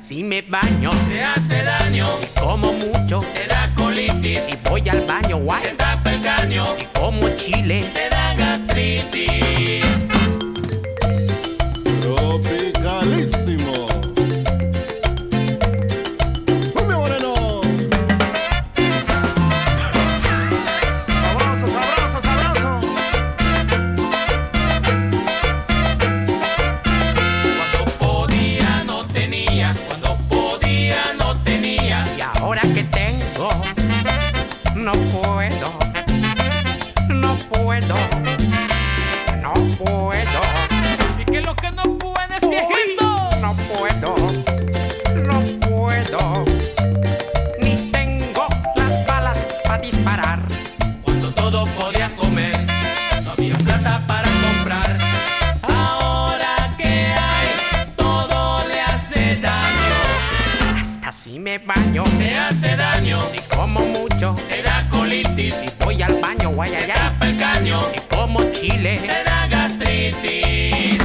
Si me baño, te hace daño. si como mucho, Te da colitis. si voy al baño, guay, Se tapa el caño. si como chile, Te da gastritis. Tropicalísimo. ¡Cumbia Moreno! Sabroso, sabroso, sabroso. Cuando podía no tenía. Cuando podía no tenía. y ahora que tengo, no puedo, no puedo, no puedo. ¿Y qué es lo que no puedes, viejito? No puedo, no puedo, ni tengo las balas para disparar. Cuando todo podía comer, no había plata para comprar. Ahora que hay, todo le hace daño. Hasta si me baño, Te hace daño. si como mucho, Te da colitis. si voy al baño, guay, Se allá, tapa el caño. si como chile, Te da gastritis.